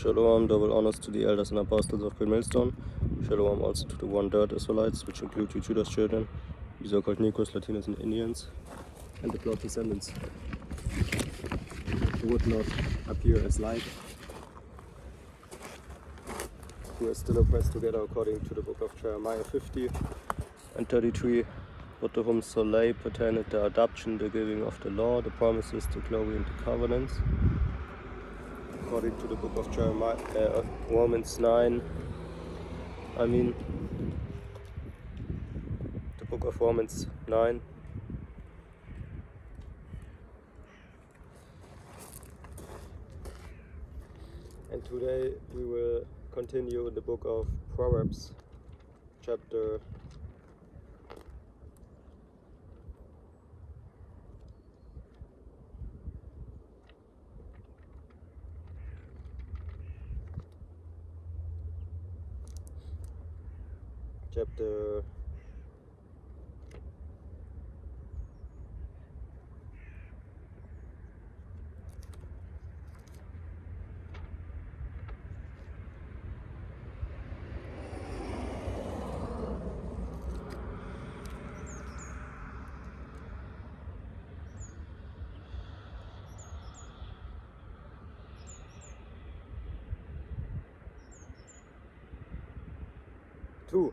Shalom, double honors to the elders and apostles of Great Millstone. Shalom also to the one-third Israelites, which include you Judah's children, the so-called Negroes, Latinos, and Indians, and the blood descendants who would not appear as light, who are still oppressed together according to the book of Jeremiah 50 and 33, but to whom soleil pertaineth the adoption, the giving of the law, the promises, the glory, and the covenants. According to the book of Jeremiah, Romans 9, the book of Romans 9. And today we will continue in the book of Proverbs, chapter 2.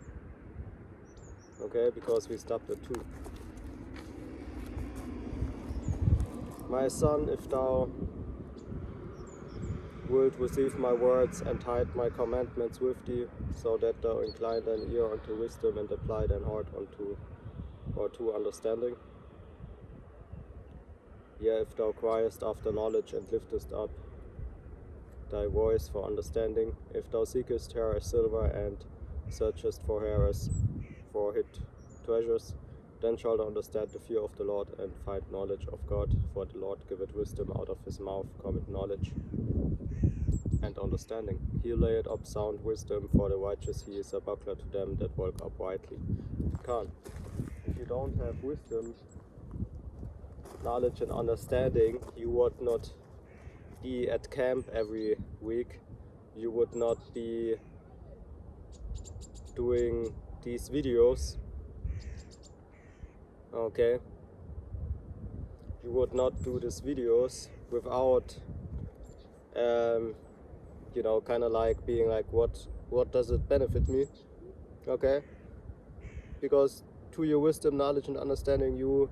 Okay, because we stopped at 2. My son, if thou wilt receive my words and hide my commandments with thee, so that thou incline thine ear unto wisdom and apply thine heart to understanding. Yea, if thou criest after knowledge and liftest up thy voice for understanding, if thou seekest her as silver and searchest for her as for hid treasures, then shalt thou understand the fear of the Lord and find knowledge of God, for the Lord giveth wisdom, out of his mouth cometh knowledge and understanding. He layeth up sound wisdom for the righteous, he is a buckler to them that walk uprightly. If you don't have wisdom, knowledge and understanding, you would not be at camp every week, you would not be doing these videos, okay? You would not do these videos without kind of like being like, what does it benefit me? Okay? Because to your wisdom, knowledge and understanding, you,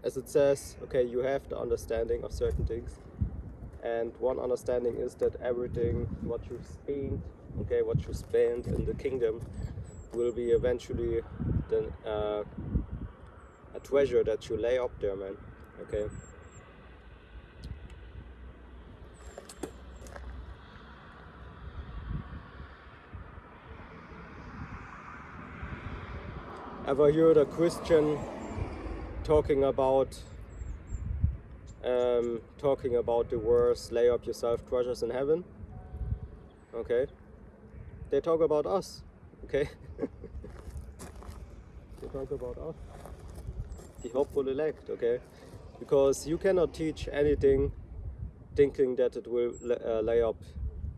as it says, okay, you have the understanding of certain things, and one understanding is that everything what you spend in the kingdom will be eventually then a treasure that you lay up there, man. Okay. Ever heard a Christian talking about the verse, lay up yourself treasures in heaven? Okay. They talk about us, okay? They talk about us, the hopeful elect, okay? Because you cannot teach anything thinking that it will lay up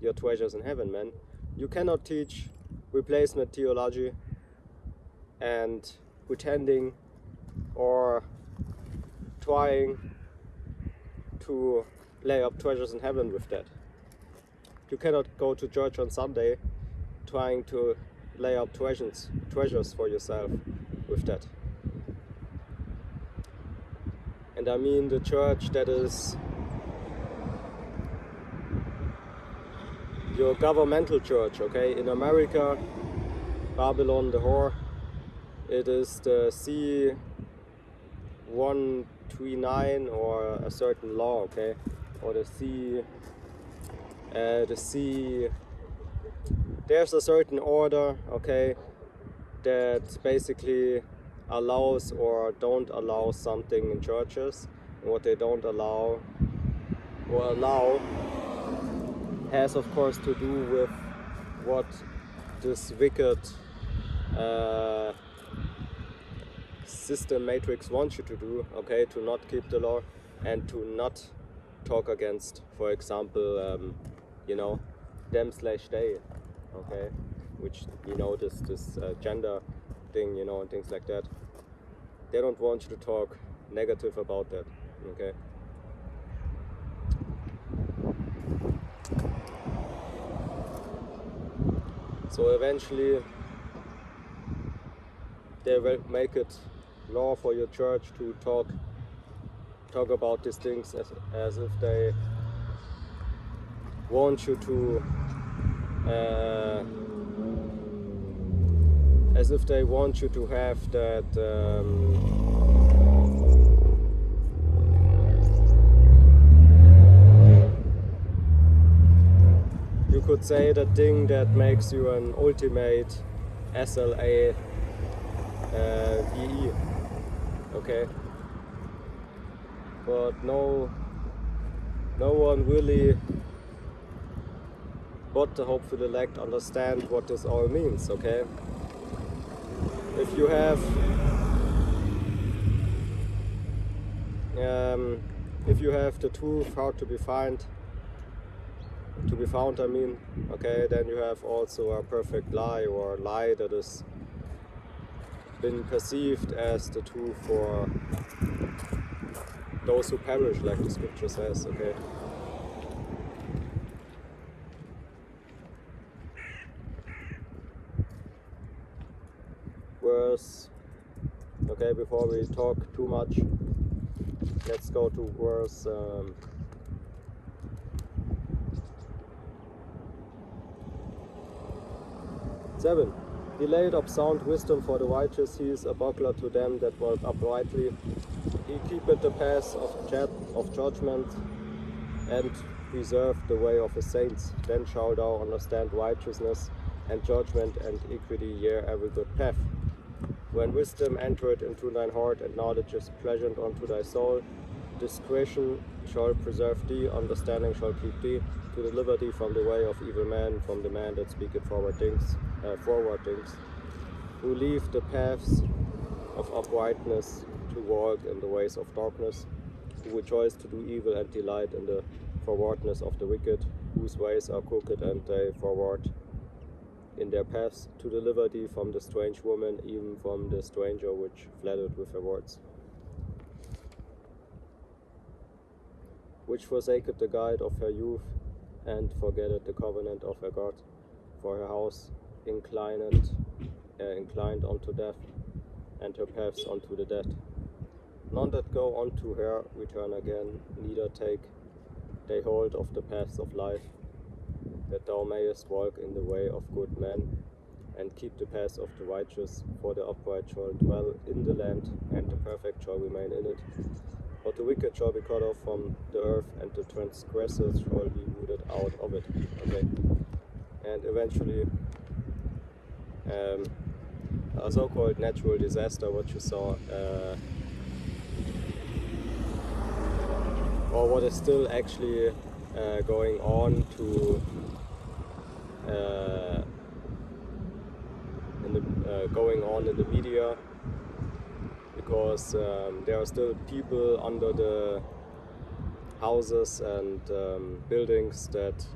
your treasures in heaven, man. You cannot teach replacement theology and pretending or trying to lay up treasures in heaven with that. You cannot go to church on Sunday trying to lay up treasures for yourself with that. And I mean the church that is your governmental church, okay? In America, Babylon the whore, it is the C-139 or a certain law, okay? Or there's a certain order, okay, that basically allows or don't allow something in churches. And what they don't allow or allow has of course to do with what this wicked system matrix wants you to do, okay, to not keep the law and to not talk against, for example, them/they, okay, which this gender thing, and things like that. They don't want you to talk negative about that, okay. So eventually they will make it law for your church to talk about these things as if they want you to have that you could say the thing that makes you an ultimate SLA VE, okay, but no one really but the hopeful elect understand what this all means, okay. If you have the truth how to be found, I mean, okay, then you have also a perfect lie, or a lie that is been perceived as the truth for those who perish, like the scripture says, okay. Verse, okay, before we talk too much, let's go to verse 7. He laid up sound wisdom for the righteous, he is a buckler to them that walk uprightly. He keepeth the paths of judgment, and preserve the way of his saints. Then shalt thou understand righteousness and judgment and equity, yea, every good path. When wisdom entereth into thine heart, and knowledge is pleasant unto thy soul, discretion shall preserve thee, understanding shall keep thee, to deliver thee from the way of evil men, from the man that speaketh forward things, who leave the paths of uprightness to walk in the ways of darkness, who rejoice to do evil and delight in the forwardness of the wicked, whose ways are crooked and they forward in their paths, to deliver thee from the strange woman, even from the stranger which flattered with her words, which forsaketh the guide of her youth, and forgetteth the covenant of her God, for her house inclined unto death, and her paths unto the dead. None that go unto her return again, neither take they hold of the paths of life, that thou mayest walk in the way of good men, and keep the paths of the righteous, for the upright shall dwell in the land, and the perfect shall remain in it. But the wicked shall be cut off from the earth, and the transgressors shall be rooted out of it. Okay. And eventually, a so-called natural disaster, what you saw, or what is still actually going on in the media, because there are still people under the houses and buildings that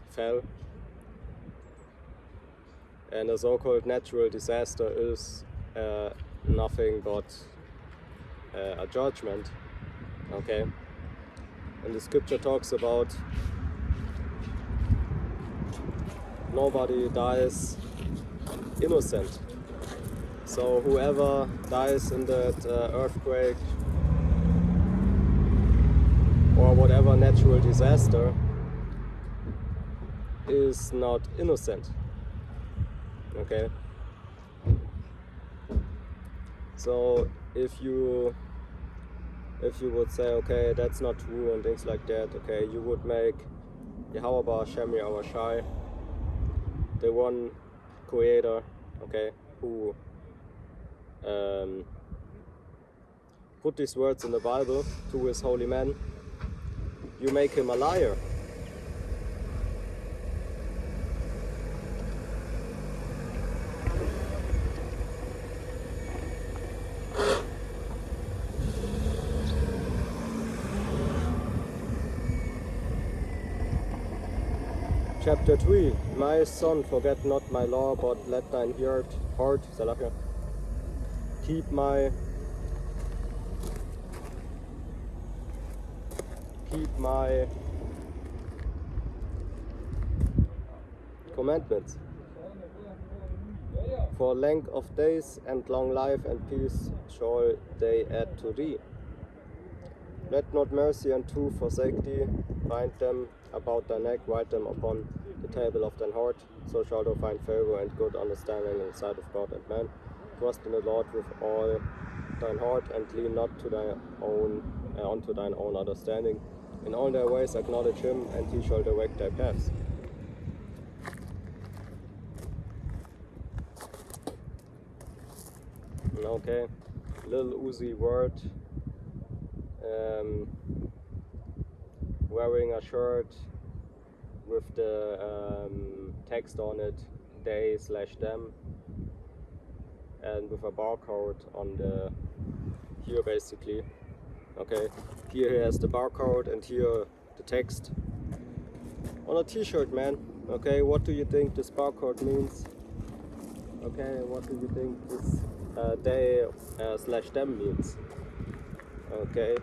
fell, and a so-called natural disaster is nothing but a judgment, okay? And the scripture talks about nobody dies innocent. So whoever dies in that earthquake or whatever natural disaster is not innocent, okay? So if you would say, okay, that's not true and things like that, okay, you would make Yahweh Hashem Yahweh Shai, the one creator, okay, who put these words in the Bible to his holy man, you make him a liar. Chapter 3. My son, forget not my law, but let thine heart, Salafia, keep my commandments. For length of days and long life and peace shall they add to thee. Let not mercy and truth forsake thee. Bind them about thy neck, write them upon the table of thine heart. So shalt thou find favor and good understanding in the sight of God and man. Trust in the Lord with all thine heart, and lean not to thy own unto thine own understanding. In all thy ways acknowledge him, and he shall direct thy paths. Okay, Lil Uzi Vert, wearing a shirt with the text on it, they/them, and with a barcode on the here basically. Okay, here he has the barcode and here the text on a t-shirt, man. Okay, what do you think this barcode means? Okay, what do you think this they/them means? Okay,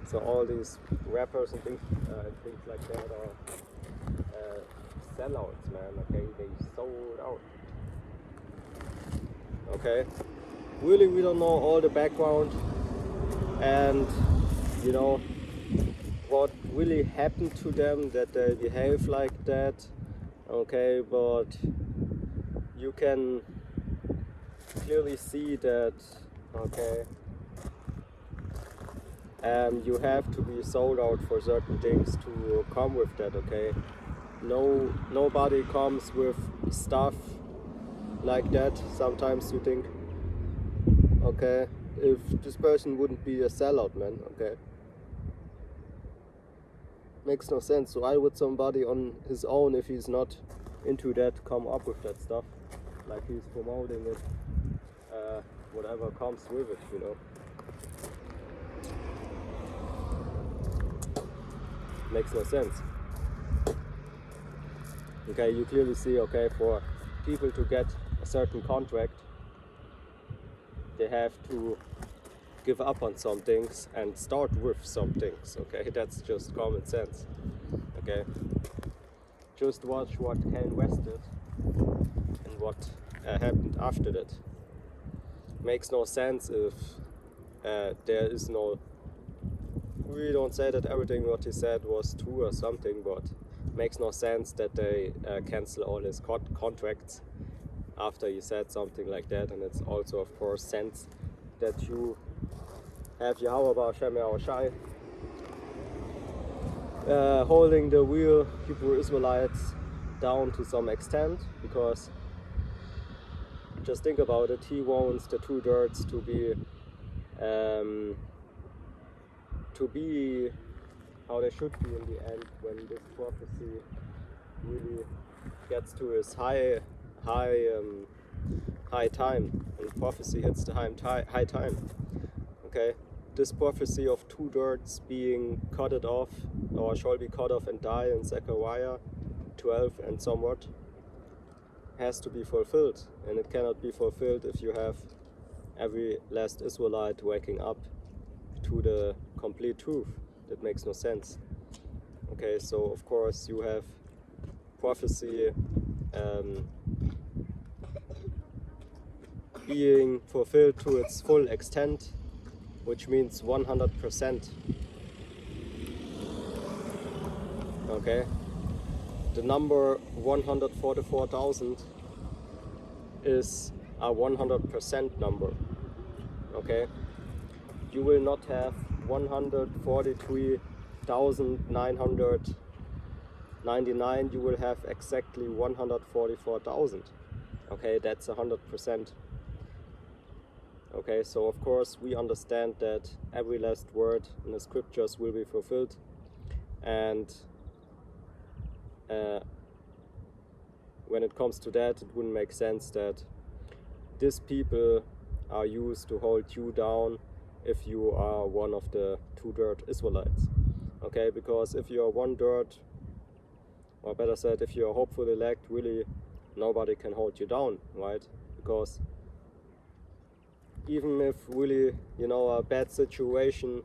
so all these rappers and things like that are sellouts, man. Okay, they sold out. Okay, really, we don't know all the background and you know what really happened to them that they behave like that. Okay, but you can clearly see that. Okay, you have to be sold out for certain things to come with that. Okay, nobody comes with stuff like that. Sometimes you think, okay, if this person wouldn't be a sellout, man. Okay, makes no sense. So why would somebody on his own, if he's not into that, come up with that stuff like he's promoting it? Whatever comes with it, you know. Makes no sense. Okay, you clearly see, okay, for people to get a certain contract, they have to give up on some things and start with some things. Okay, that's just common sense. Okay, just watch what Kanye West did and what happened after that. Makes no sense if there is no. We don't say that everything what he said was true or something, but makes no sense that they cancel all his contracts after he said something like that. And it's also, of course, sense that you have Yahweh Ba'Shem Yahushai holding the real Hebrew Israelites down to some extent, because just think about it, he wants the two dirts to be how they should be in the end, when this prophecy really gets to its high time, and prophecy hits the high time. Okay, this prophecy of two dirts being cut off, or shall be cut off and die, in Zechariah 12 and somewhat, has to be fulfilled, and it cannot be fulfilled if you have every last Israelite waking up to the complete truth. That makes no sense. Okay, so of course you have prophecy being fulfilled to its full extent, which means 100%. Okay, the number 144,000 is a 100% number. Okay, you will not have 143,999, you will have exactly 144,000. Okay, that's 100%. Okay, so of course we understand that every last word in the scriptures will be fulfilled, and when it comes to that, it wouldn't make sense that these people are used to hold you down if you are one of the two dirt Israelites. Okay, because if you are one dirt, or better said, if you're a hopeful elect, really nobody can hold you down, right? Because even if really, a bad situation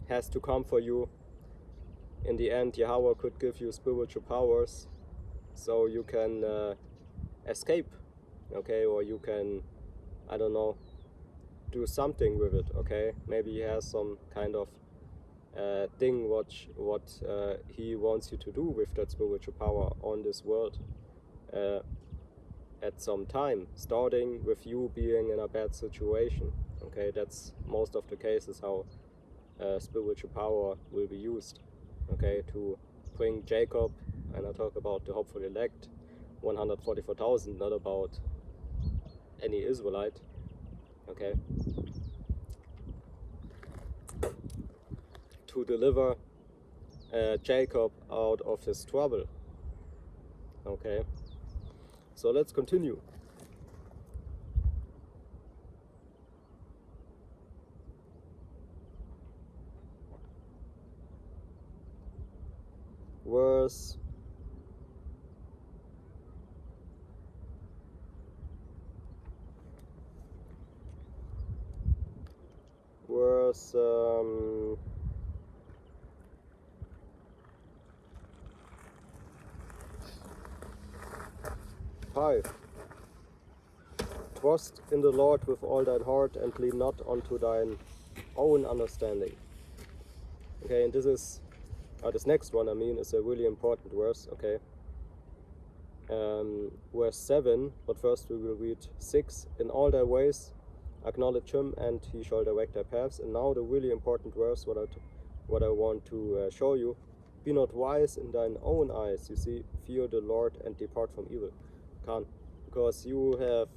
has to come for you, in the end Yahweh could give you spiritual powers so you can escape, okay? Or you can, I don't know, do something with it, okay? Maybe he has some kind of thing what he wants you to do with that spiritual power on this world at some time, starting with you being in a bad situation, okay? That's most of the cases how spiritual power will be used, okay, to bring Jacob, and I talk about the hopeful elect, 144,000, not about any Israelite, okay, to deliver Jacob out of his trouble, okay. So let's continue. Verse 5. Trust in the Lord with all thine heart and lean not unto thine own understanding. Okay, and this next one, is a really important verse, okay. Verse 7, but first we will read 6. In all thy ways acknowledge him, and he shall direct thy paths. And now the really important verse, what I want to show you. Be not wise in thine own eyes. You see, fear the Lord and depart from evil. Can't, because you have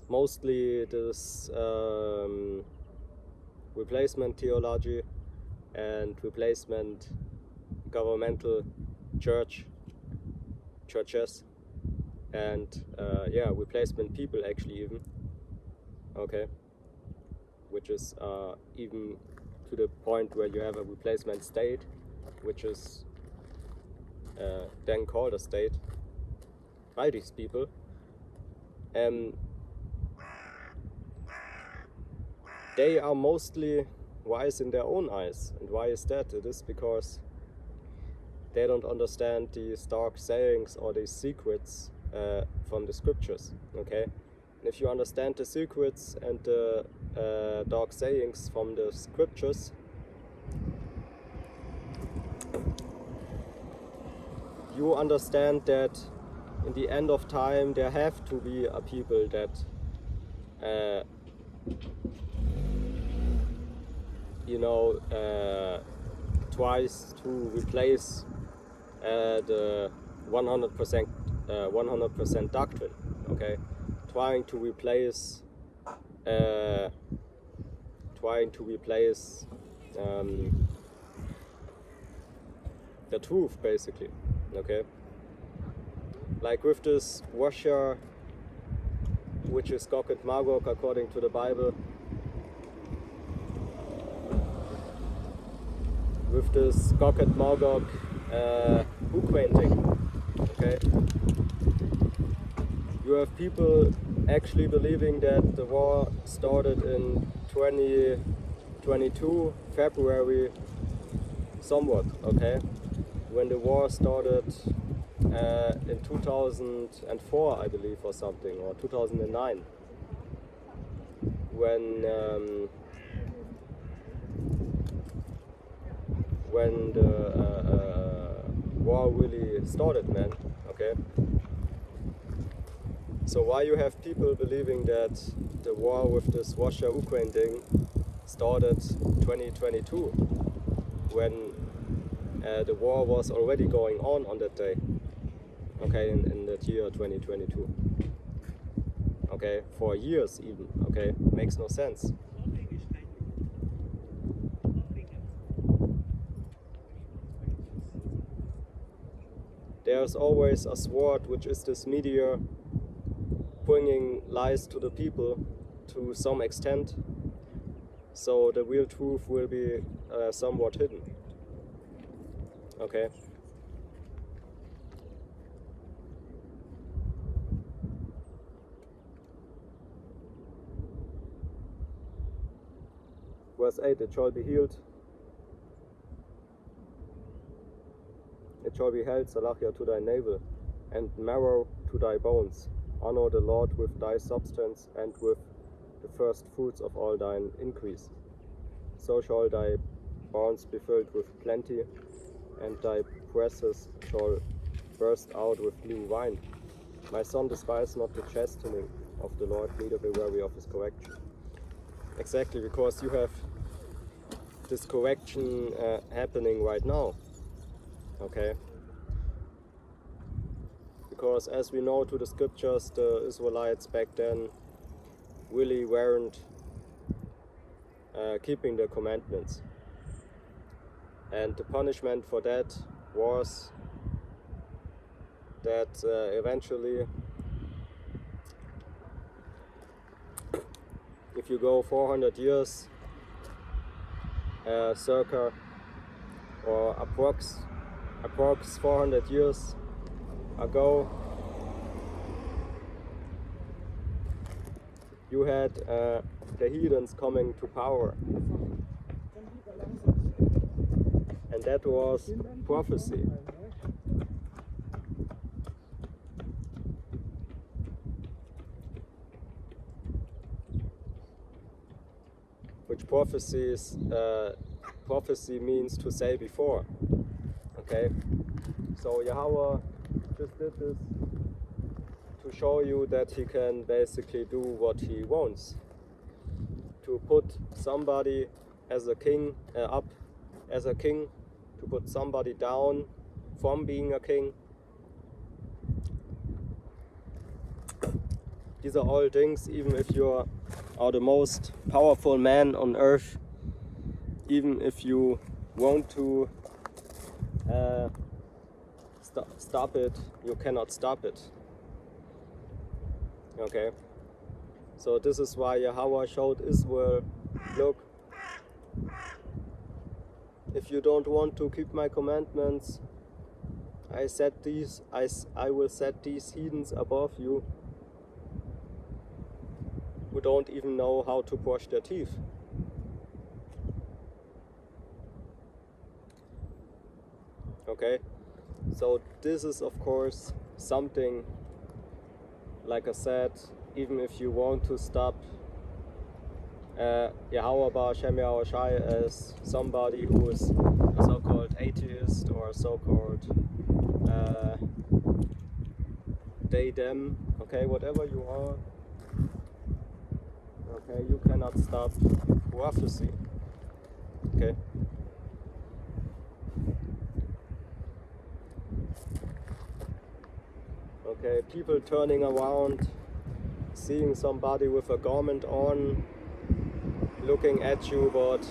mostly this replacement theology and replacement governmental churches, and replacement people actually even, okay, which is even to the point where you have a replacement state, which is then called a state by these people. They are mostly wise in their own eyes. And why is that? It is because they don't understand these dark sayings or these secrets from the scriptures, okay? And if you understand the secrets and the dark sayings from the scriptures, you understand that in the end of time there have to be a people that tries to replace the 100% doctrine, okay? Trying to replace the truth, basically, okay? Like with this washer, which is Gog and Magog according to the Bible, with this Gog and Magog Ukraine thing, okay? You have people actually believing that the war started in 2022, February, somewhat, okay? When the war started in 2004, I believe, or something, or 2009, when the war really started, man, okay? So why you have people believing that the war with this Russia-Ukraine thing started 2022, when the war was already going on that day, okay, in the year 2022, okay, for years even, okay, makes no sense. There's always a sword, which is this media bringing lies to the people to some extent, so the real truth will be somewhat hidden, Okay. Verse 8, it shall be healed. It shall be held, Salachia, to thy navel, and marrow to thy bones. Honor the Lord with thy substance, and with the first fruits of all thine increase. So shall thy barns be filled with plenty, and thy presses shall burst out with new wine. My son, despise not the chastening of the Lord, neither be weary of his correction. Exactly, because you have this correction happening right now. Okay? Because as we know to the scriptures, the Israelites back then really weren't keeping the commandments. And the punishment for that was that eventually, if you go 400 years circa, or approx 400 years ago, you had the heathens coming to power, and that was prophecy. Which prophecy means to say before. Okay, so Yahweh just did this to show you that he can basically do what he wants. To put somebody as a king up as a king, to put somebody down from being a king. These are all things, even if you are the most powerful man on earth, even if you want to stop it, you cannot stop it. Okay? So this is why Yahweh showed Israel, look, if you don't want to keep my commandments, I will set these heathens above you, who don't even know how to brush their teeth. Okay? So this is of course something, like I said, even if you want to stop Yahweh Bar Shem Yahweh Shai as somebody who is a so-called atheist or a so-called they, them, okay, whatever you are, okay, you cannot stop prophecy. Okay? Okay, people turning around, seeing somebody with a garment on, looking at you, but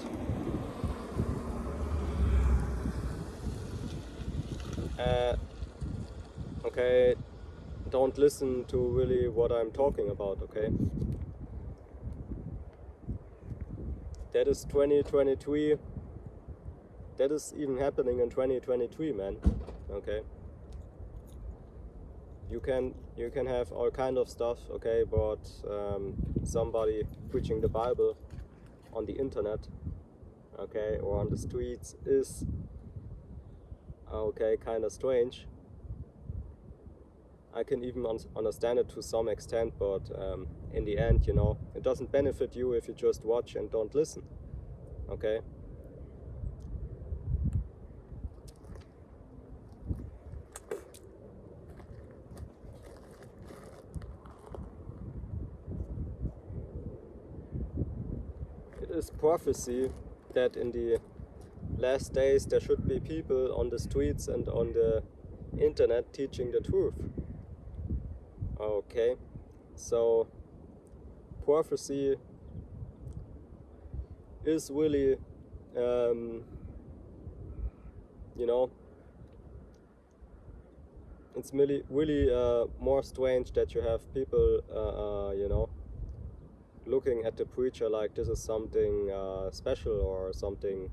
okay, don't listen to really what I'm talking about, okay? That is 2023. That is even happening in 2023, man. Okay? You can have all kind of stuff, okay, but somebody preaching the Bible on the internet, okay, or on the streets is, okay, kind of strange. I can even understand it to some extent, but in the end, you know, it doesn't benefit you if you just watch and don't listen, okay? It is prophecy that in the last days there should be people on the streets and on the internet teaching the truth. Okay, so prophecy is really, you know, it's really more strange that you have people, you know, looking at the preacher like this is something special or something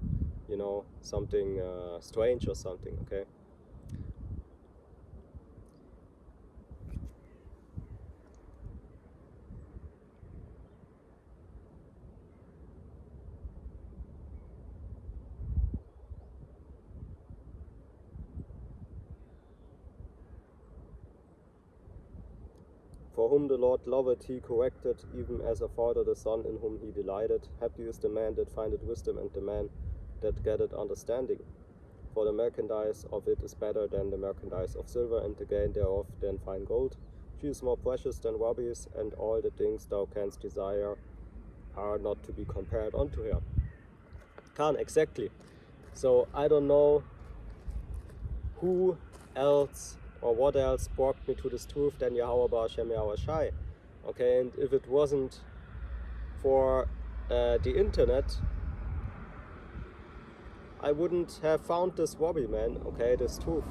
you know, something strange or something, okay? For whom the Lord loveth, he corrected, even as a father the son in whom he delighted. Happy is the man that findeth wisdom, and the man that getteth understanding. For the merchandise of it is better than the merchandise of silver, and the gain thereof than fine gold. She is more precious than rubies, and all the things thou canst desire are not to be compared unto her. Can't exactly. So I don't know who else or what else brought me to this truth than Yahweh Ba'Hashem Yahweh Shai. Okay, and if it wasn't for the internet, I wouldn't have found this Wobby, man, okay, this truth.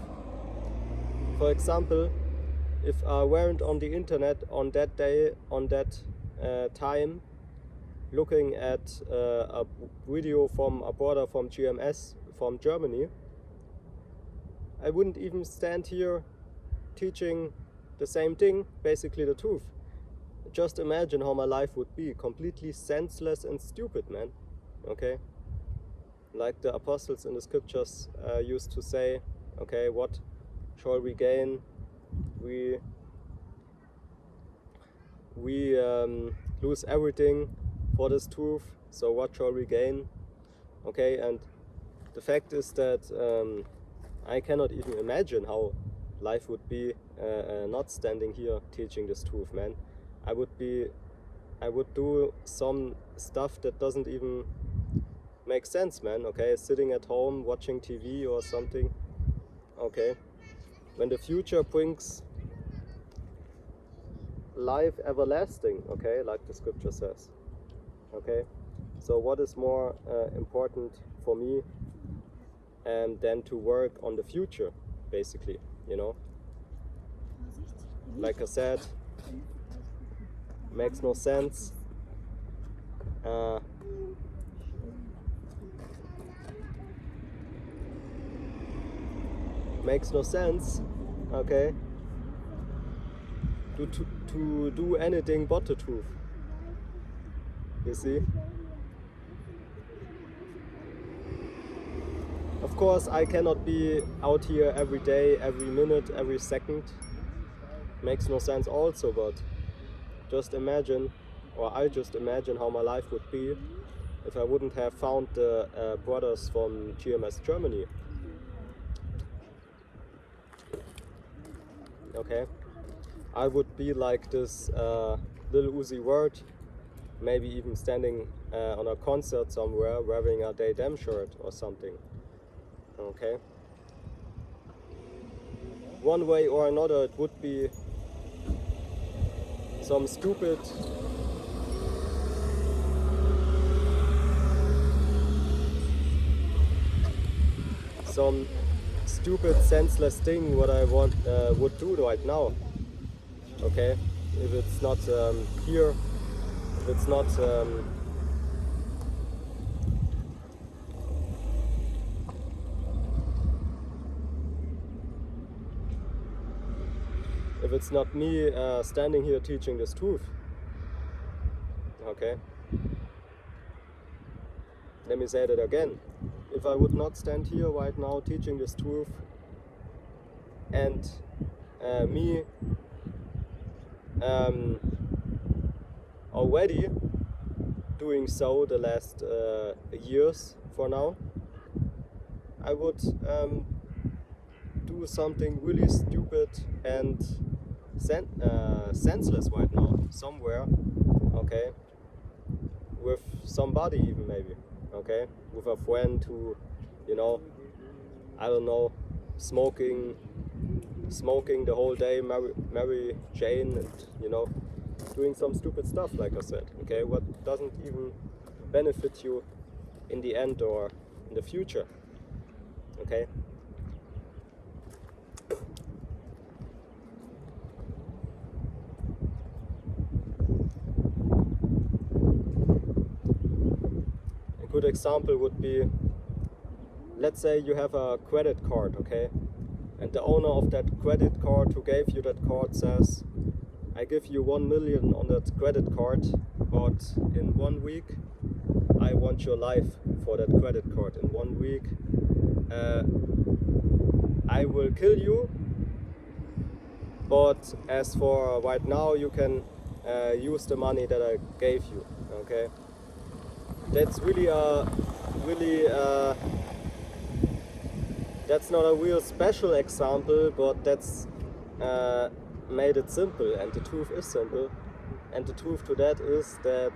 For example, if I weren't on the internet on that day, on that time, looking at a video from a brother from GMS from Germany, I wouldn't even stand here teaching the same thing, basically the truth. Just imagine how my life would be, completely senseless and stupid, man, okay? Like the apostles in the scriptures used to say, okay, what shall we gain? We lose everything for this truth, so what shall we gain? Okay, and the fact is that I cannot even imagine how life would be not standing here teaching this truth, man. I would do some stuff that doesn't even make sense, man, okay? Sitting at home watching TV or something, okay? When the future brings life everlasting, okay, like the scripture says, okay? So what is more important for me than to work on the future, basically, you know? Like I said, makes no sense. Makes no sense, okay, to do anything but the truth, you see. Of course, I cannot be out here every day, every minute, every second. Makes no sense also, but just imagine, or I just imagine how my life would be if I wouldn't have found the brothers from GMS Germany. Okay, I would be like this Lil Uzi Vert, maybe even standing on a concert somewhere wearing a They Dem shirt or something. Okay, one way or another it would be some stupid senseless thing what I would do right now. Okay, if it's not here, if it's not if it's not me standing here teaching this truth. Okay, let me say that again. If I would not stand here right now teaching this truth, and me already doing so the last years for now, I would do something really stupid and senseless right now somewhere, okay, with somebody even maybe, okay, with a friend who, you know, I don't know, smoking the whole day, Mary Jane, and, you know, doing some stupid stuff, like I said, okay, what doesn't even benefit you in the end or in the future, okay. A good example would be let's say you have a credit card, okay? And the owner of that credit card who gave you that card says, I give you 1 million on that credit card, but in 1 week I want your life for that credit card. In 1 week I will kill you, but as for right now you can use the money that I gave you, okay? That's really that's not a real special example, but that's made it simple, and the truth is simple. And the truth to that is that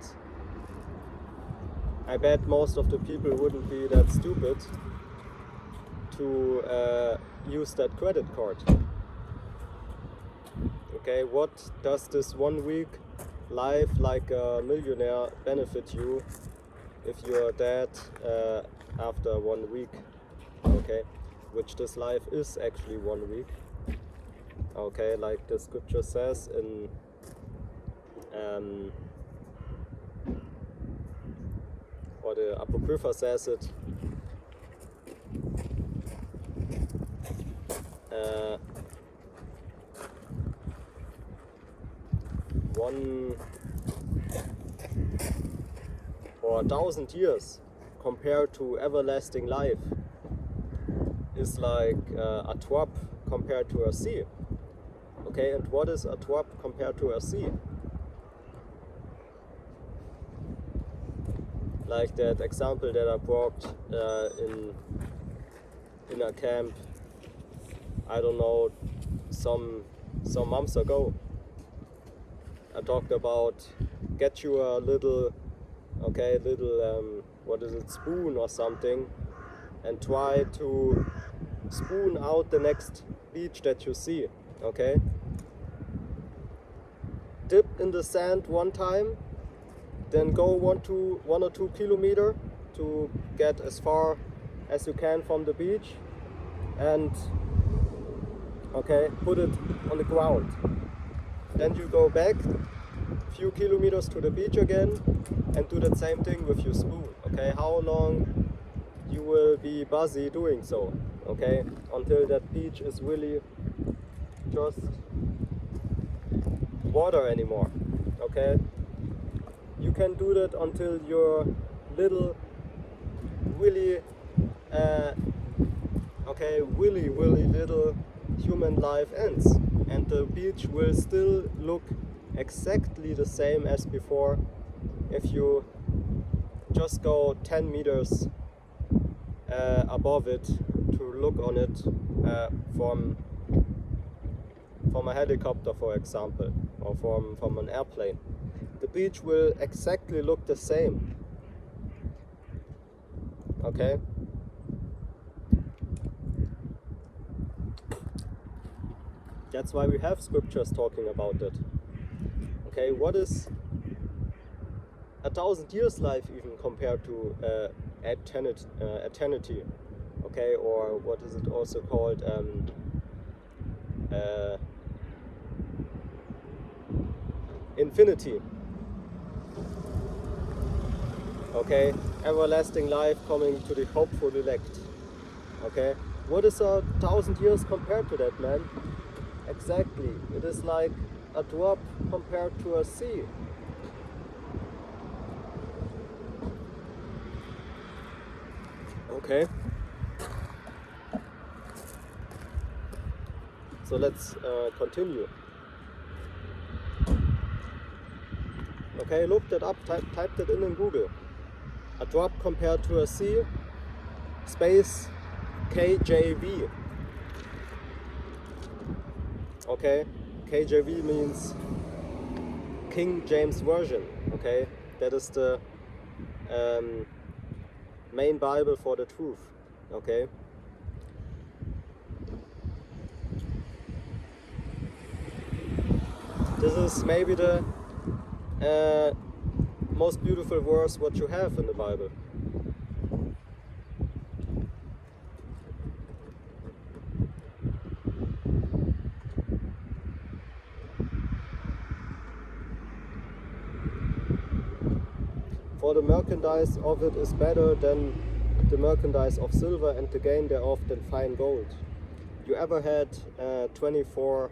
I bet most of the people wouldn't be that stupid to use that credit card. Okay, what does this 1 week life like a millionaire benefit you if you're dead after 1 week? Okay, which this life is actually 1 week. Okay, like the scripture says in or the Apocrypha says it, one or 1,000 years compared to everlasting life is like a drop compared to a sea. Okay, and what is a drop compared to a sea? Like that example that I brought in a camp, I don't know, some months ago. I talked about get you a little what is it, spoon or something, and try to spoon out the next beach that you see. Okay, dip in the sand one time, then go 1 or 2 kilometers to get as far as you can from the beach, and okay, put it on the ground. Then you go back a few kilometers to the beach again and do that same thing with your spoon. Okay, how long you will be busy doing so? Okay, until that beach is really just water anymore. Okay, you can do that until your little really really little human life ends, and the beach will still look exactly the same as before if you just go 10 meters above it to look on it from a helicopter, for example, or from an airplane. The beach will exactly look the same. Okay? That's why we have scriptures talking about it. Okay, what is 1,000 years life even compared to eternity? Okay, or what is it also called? Infinity. Okay, everlasting life coming to the hopeful elect. Okay, what is 1,000 years compared to that, man? Exactly, it is like a drop compared to a sea. Okay, so let's continue. Okay, look that up, type that in Google. A drop compared to a sea, space KJV. Okay, KJV means King James Version. Okay, that is the main Bible for the truth. Okay, this is maybe the most beautiful verse what you have in the Bible. For the merchandise of it is better than the merchandise of silver and the gain thereof than fine gold. You ever had 24,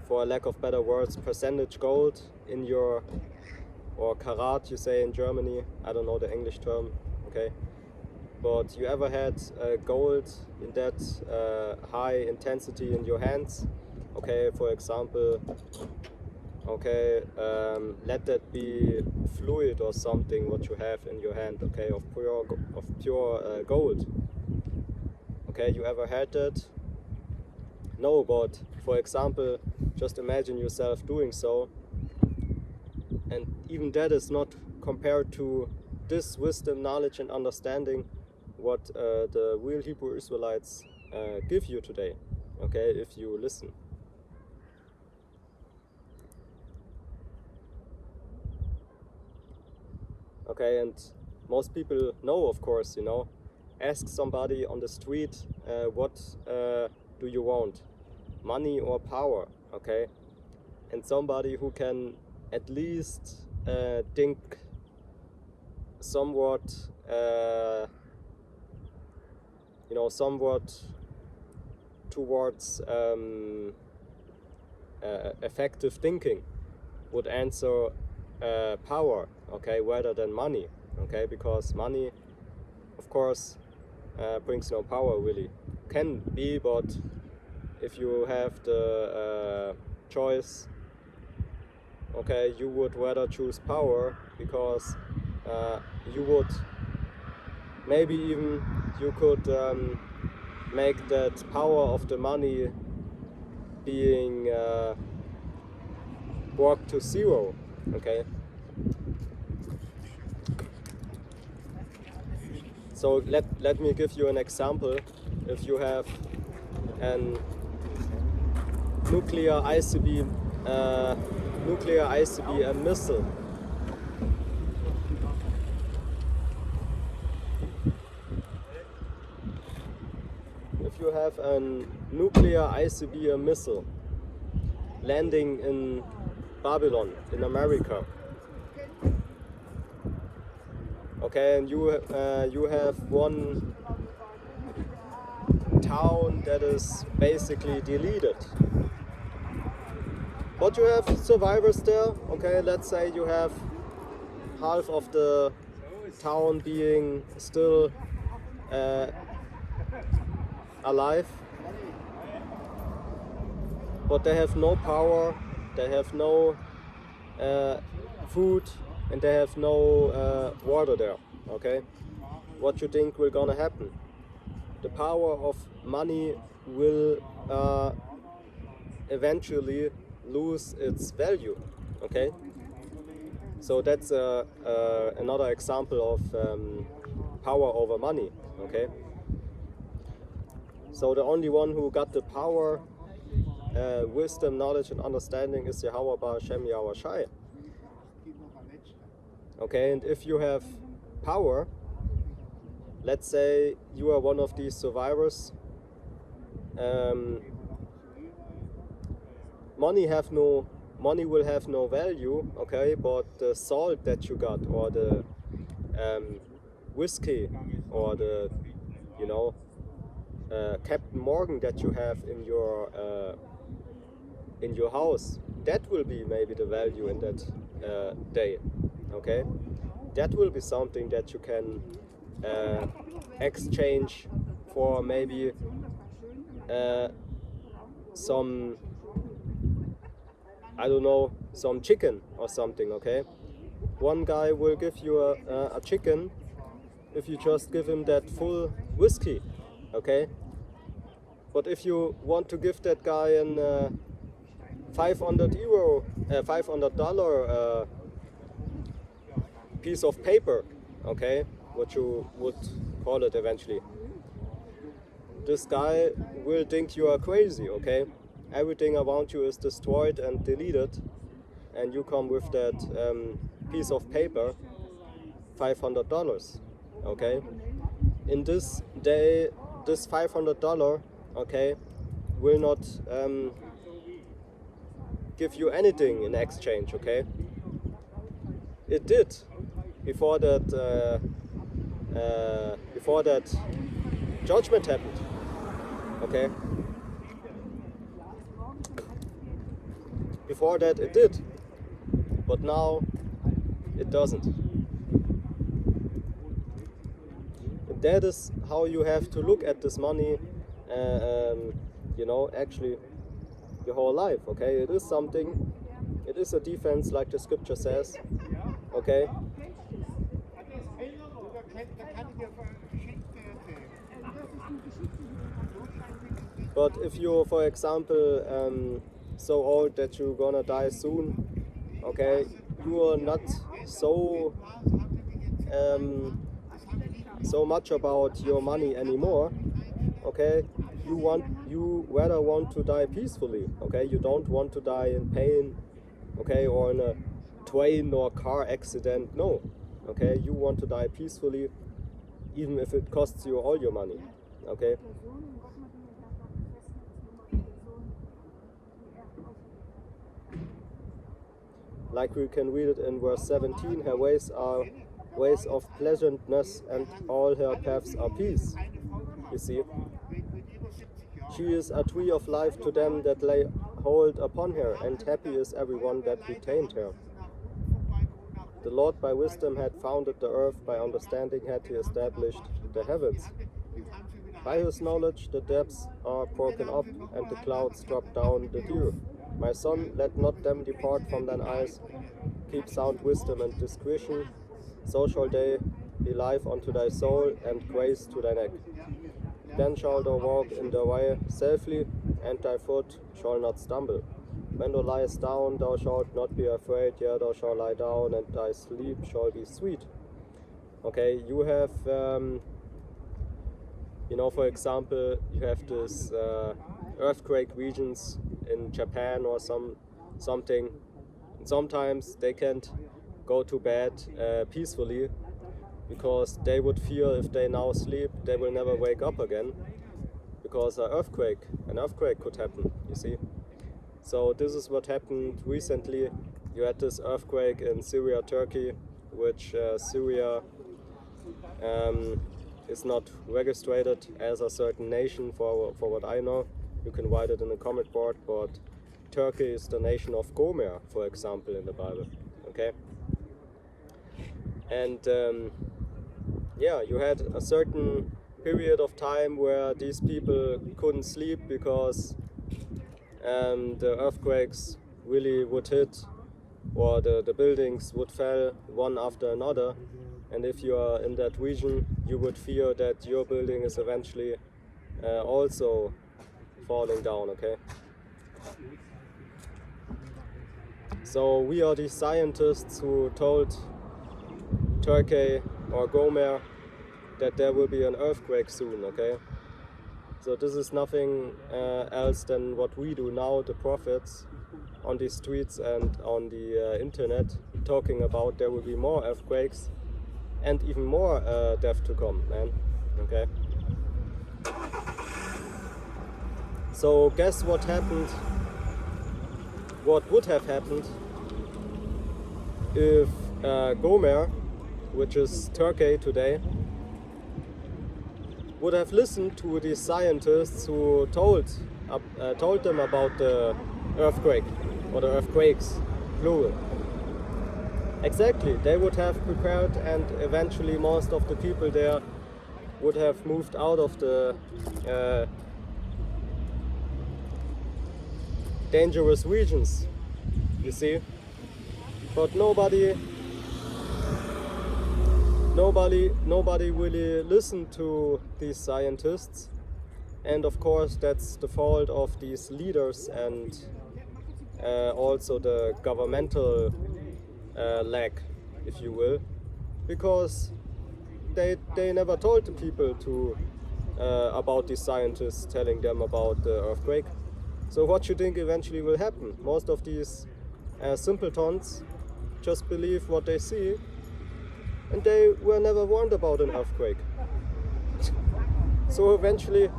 for lack of better words, percentage gold in your, or karat you say in Germany, I don't know the English term, okay? But you ever had gold in that high intensity in your hands? Okay, for example, okay, let that be fluid or something what you have in your hand, okay, of pure gold. Okay, you ever had that? No, but for example, just imagine yourself doing so, and even that is not compared to this wisdom, knowledge and understanding what the real Hebrew Israelites give you today, okay, if you listen. Okay, and most people know, of course, you know, ask somebody on the street, what do you want, money or power, okay? And somebody who can at least think somewhat, you know, somewhat towards effective thinking would answer power, okay, rather than money, okay, because money, of course, brings no power really. Can be, but if you have the choice, okay, you would rather choose power, because you would maybe even you could make that power of the money being brought to zero, okay. So let me give you an example. If you have an nuclear ICB missile, if you have a nuclear ICBM missile landing in Babylon, in America, okay, and you have one town that is basically deleted, but you have survivors there, okay, let's say you have half of the town being still alive, but they have no power, they have no food, and they have no water there, okay? What you think will gonna happen? The power of money will eventually lose its value, okay? So that's another example of power over money, okay? So the only one who got the power, wisdom, knowledge and understanding is Yahweh Bar Hashem Yahweh Shai. Okay, and if you have power, let's say you are one of these survivors, money will have no value, okay, but the salt that you got, or the whiskey, or the, you know, Captain Morgan that you have in your house, that will be maybe the value in that day, okay? That will be something that you can exchange for maybe some, I don't know, some chicken or something, okay? One guy will give you a chicken if you just give him that full whiskey, okay? But if you want to give that guy an $500 piece of paper, okay, what you would call it eventually, this guy will think you are crazy, okay? Everything around you is destroyed and deleted, and you come with that piece of paper, $500, okay? In this day, this $500, okay, will not give you anything in exchange, okay? It did before that judgment happened. Okay. Before that it did, but now it doesn't. That is how you have to look at this money, actually your whole life. Okay, it is something, it is a defense, like the scripture says. Okay. But if you're, for example, so old that you're gonna die soon, okay, you are not so much about your money anymore. Okay, you rather want to die peacefully. Okay, you don't want to die in pain, okay, or in a train or car accident. No, okay, you want to die peacefully, even if it costs you all your money. Okay. Like we can read it in verse 17, her ways are ways of pleasantness, and all her paths are peace. You see, she is a tree of life to them that lay hold upon her, and happy is everyone that retained her. The Lord by wisdom had founded the earth, by understanding had he established the heavens. By his knowledge the depths are broken up, and the clouds drop down the dew. My son, let not them depart from thine eyes. Keep sound wisdom and discretion, so shall they be life unto thy soul, and grace to thy neck. Then shalt thou walk in the way safely, and thy foot shall not stumble. When thou liest down, thou shalt not be afraid, yea, thou shalt lie down, and thy sleep shall be sweet. Okay, you have, for example, you have this earthquake regions in Japan or something. And sometimes they can't go to bed peacefully, because they would fear if they now sleep, they will never wake up again, because an earthquake could happen, you see. So this is what happened recently. You had this earthquake in Syria, Turkey, which Syria is not registered as a certain nation for what I know. You can write it in the comment board, but Turkey is the nation of Gomer, for example, in the Bible. Okay? And you had a certain period of time where these people couldn't sleep, because the earthquakes really would hit, or the buildings would fall one after another. And if you are in that region, you would fear that your building is eventually also falling down, okay? So we are the scientists who told Turkey or Gomer that there will be an earthquake soon, okay? So this is nothing else than what we do now, the prophets, on the streets and on the internet, talking about there will be more earthquakes and even more death to come, man, okay? So guess what happened, what would have happened if Gomer, which is Turkey today, would have listened to the scientists who told them about the earthquake, or the earthquakes, plural. Exactly, they would have prepared, and eventually most of the people there would have moved out of the dangerous regions, you see. But nobody really listened to these scientists, and of course that's the fault of these leaders, and also the governmental lack, if you will, because they never told the people to about these scientists telling them about the earthquake. So what you think eventually will happen? Most of these simpletons just believe what they see, and they were never warned about an earthquake. So eventually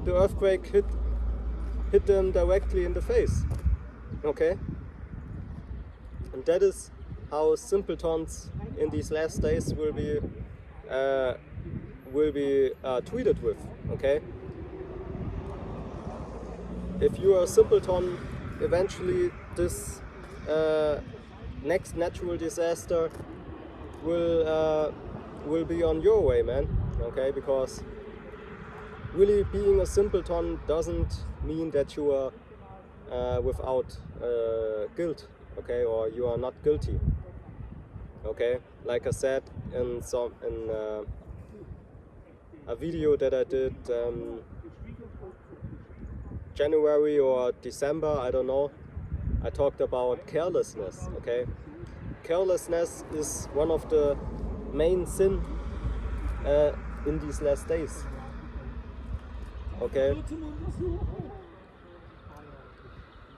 the earthquake hit them directly in the face. Okay? And that is how simpletons in these last days will be treated with. Okay. If you are a simpleton, eventually this next natural disaster will be on your way, man. Okay, because really being a simpleton doesn't mean that you are without guilt, okay, or you are not guilty. Okay, like I said in a video that I did January or December, I don't know, I talked about carelessness. Okay, carelessness is one of the main sin in these last days. Okay,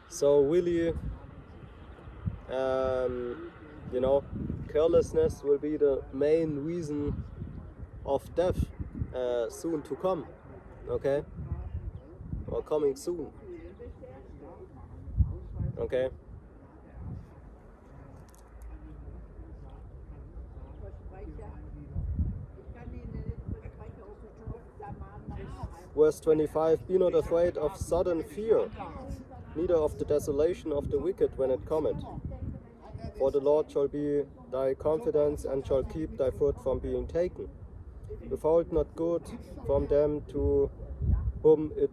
so really, you know, carelessness will be the main reason of death soon to come. Okay, or coming soon. Okay. Verse 25, be not afraid of sudden fear, neither of the desolation of the wicked when it cometh. For the Lord shall be thy confidence, and shall keep thy foot from being taken. Withhold not good from them to whom it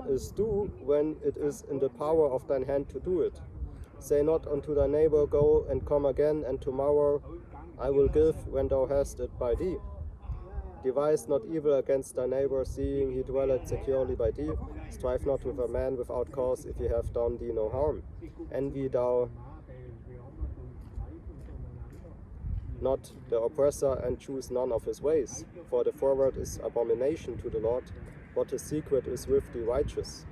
is due, when it is in the power of thine hand to do it. Say not unto thy neighbor, go and come again, and tomorrow I will give, when thou hast it by thee. Devise not evil against thy neighbor, seeing he dwelleth securely by thee. Strive not with a man without cause, if he have done thee no harm. Envy thou not the oppressor, and choose none of his ways. For the forward is abomination to the Lord, but the secret is with the righteous.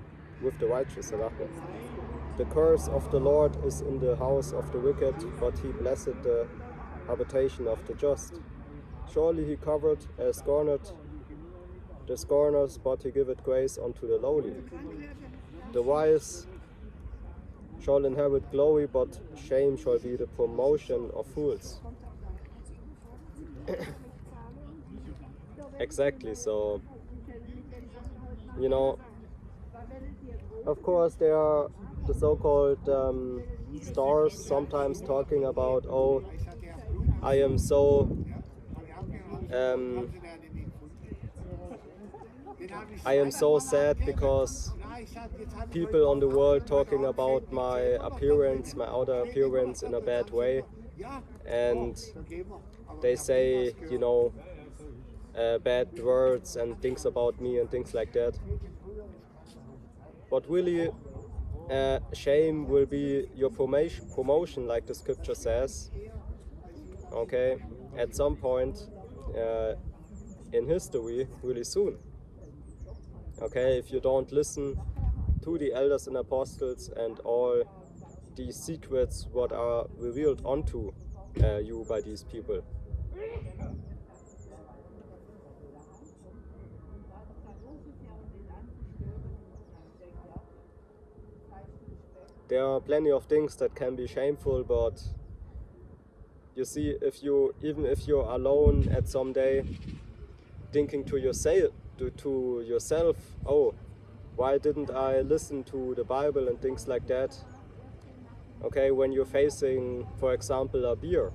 The curse of the Lord is in the house of the wicked, but he blessed the habitation of the just. Surely he covered scorneth the scorners, but he giveth grace unto the lowly. The wise shall inherit glory, but shame shall be the promotion of fools. Exactly, so, you know, of course there are the so-called stars sometimes talking about, oh, I am so sad because people on the world talking about my appearance, my outer appearance in a bad way, and they say, you know, bad words and things about me and things like that. But really, shame will be your promotion, like the scripture says. Okay, at some point in history, really soon. Okay, if you don't listen to the elders and apostles and all these secrets what are revealed unto you by these people. There are plenty of things that can be shameful, but you see, even if you're alone at some day, thinking to yourself, oh, why didn't I listen to the Bible and things like that? Okay, when you're facing, for example, a bear.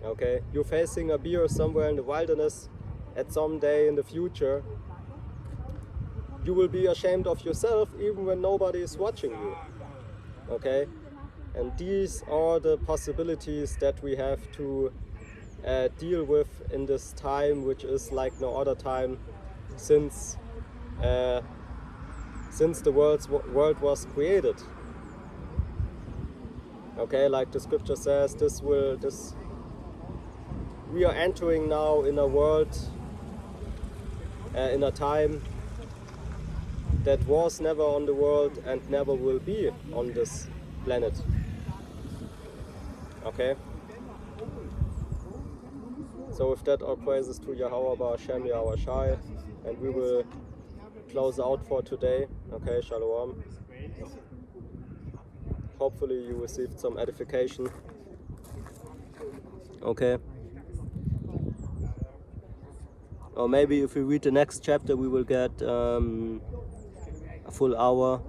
Okay, you're facing a bear somewhere in the wilderness at some day in the future. You will be ashamed of yourself even when nobody is watching you. Okay, and these are the possibilities that we have to deal with in this time, which is like no other time since the world was created. Okay, like the scripture says, we are entering now in a world, in a time that was never on the world and never will be on this planet. Okay? So with that, all praises to Yahweh Ba'Hashem Yahweh Shai, and we will close out for today. Okay, Shalom. Hopefully you received some edification. Okay. Or maybe if we read the next chapter, we will get a full hour.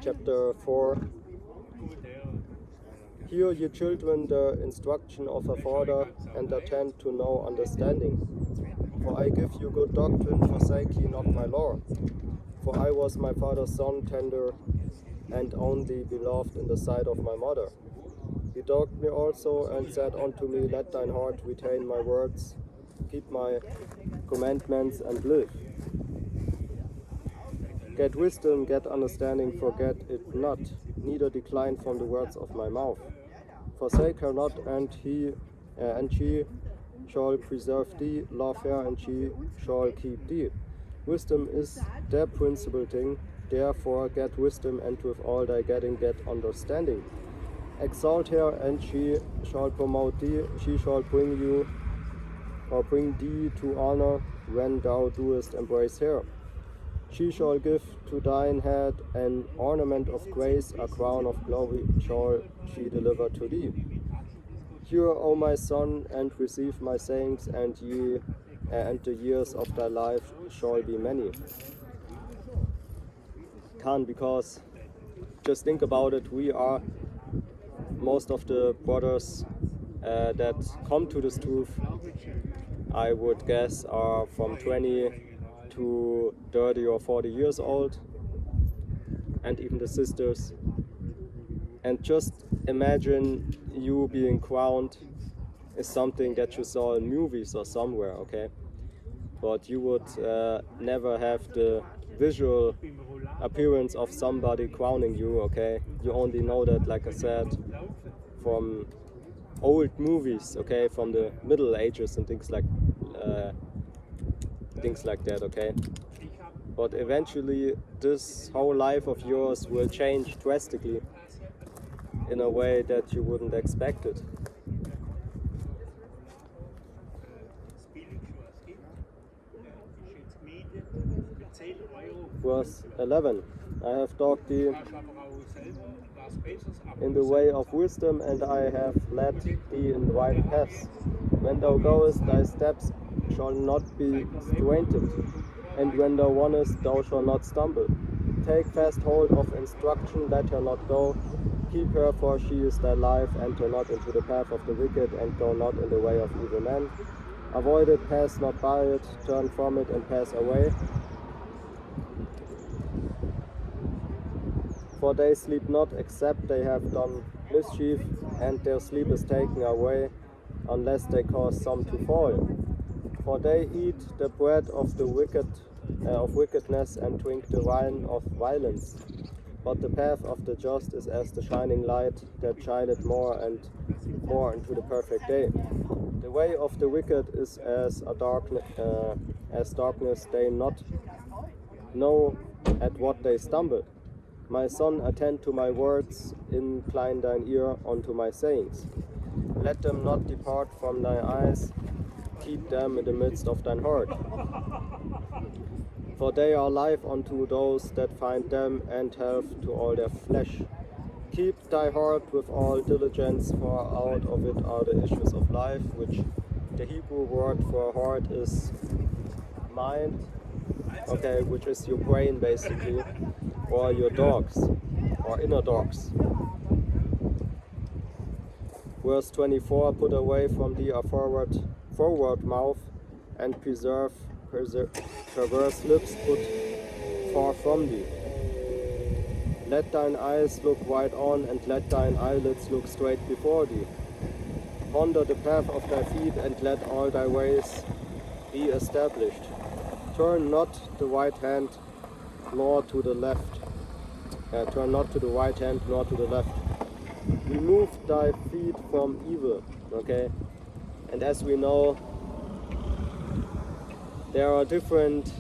Chapter 4. Hear, ye children, the instruction of a father, and attend to no understanding. For I give you good doctrine, forsake ye not my law. For I was my father's son, tender and only beloved in the sight of my mother. He dogged me also, and said unto me, Let thine heart retain my words, keep my commandments, and live. Get wisdom, get understanding, forget it not, neither decline from the words of my mouth. Forsake her not, and she shall preserve thee. Love her, and she shall keep thee. Wisdom is the principal thing. Therefore get wisdom, and with all thy getting get understanding. Exalt her, and she shall promote thee. She shall bring thee to honor when thou doest embrace her. She shall give to thine head an ornament of grace, a crown of glory shall she deliver to thee. Hear, O my son, and receive my sayings, and the years of thy life shall be many. Because just think about it, we are most of the brothers that come to this truth, I would guess, are from 20 to 30 or 40 years old, and even the sisters. And just imagine you being crowned is something that you saw in movies or somewhere, okay? But you would never have the visual appearance of somebody crowning you, okay? You only know that, like I said, from old movies, okay? From the Middle Ages and things like that, okay? But eventually this whole life of yours will change drastically in a way that you wouldn't expect it. Verse 11. I have taught thee in the way of wisdom, and I have led thee in right paths. When thou goest, thy steps shall not be straitened, and when thou runnest, thou shalt not stumble. Take fast hold of instruction, let her not go. Keep her, for she is thy life. Enter not into the path of the wicked, and go not in the way of evil men. Avoid it, pass not by it, turn from it, and pass away. For they sleep not, except they have done mischief, and their sleep is taken away, unless they cause some to fall. For they eat the bread of the wickedness, and drink the wine of violence. But the path of the just is as the shining light that shineth more and more into the perfect day. The way of the wicked is as darkness, they not know at what they stumble. My son, attend to my words, incline thine ear unto my sayings. Let them not depart from thy eyes, keep them in the midst of thine heart. For they are life unto those that find them, and health to all their flesh. Keep thy heart with all diligence, for out of it are the issues of life, which the Hebrew word for heart is mind, okay, which is your brain basically, or your dogs, or inner dogs. Verse 24, put away from thee a forward mouth, and perverse lips put far from thee. Let thine eyes look wide on, and let thine eyelids look straight before thee. Ponder the path of thy feet, and let all thy ways be established. Turn not the right hand nor to the left. Turn not to the right hand nor to the left. Remove thy feet from evil. Okay? And as we know, there are different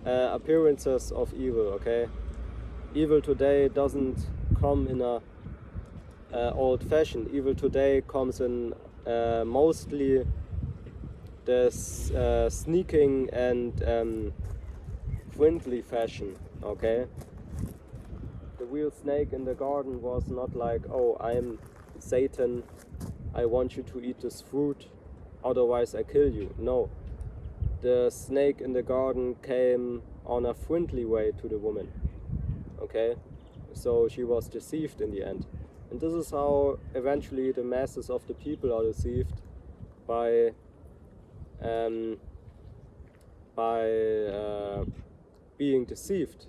appearances of evil. Okay? Evil today doesn't come in a old fashioned. Evil today comes in mostly the sneaking and friendly fashion, okay? The real snake in the garden was not like, oh, I'm Satan, I want you to eat this fruit, otherwise I kill you. No. The snake in the garden came on a friendly way to the woman, okay? So she was deceived in the end. And this is how eventually the masses of the people are deceived by being deceived,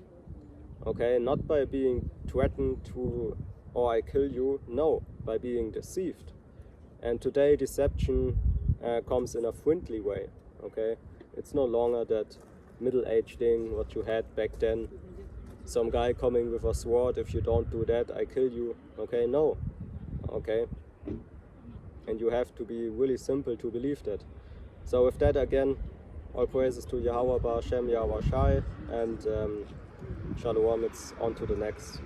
okay? Not by being threatened to, or I kill you, no, by being deceived. And today deception comes in a friendly way, okay? It's no longer that middle-aged thing what you had back then, some guy coming with a sword, if you don't do that, I kill you, okay? No, okay? And you have to be really simple to believe that. So with that, again, all praises to Yahweh Ba'Shem Yahweh Shai, and Shalom, it's on to the next.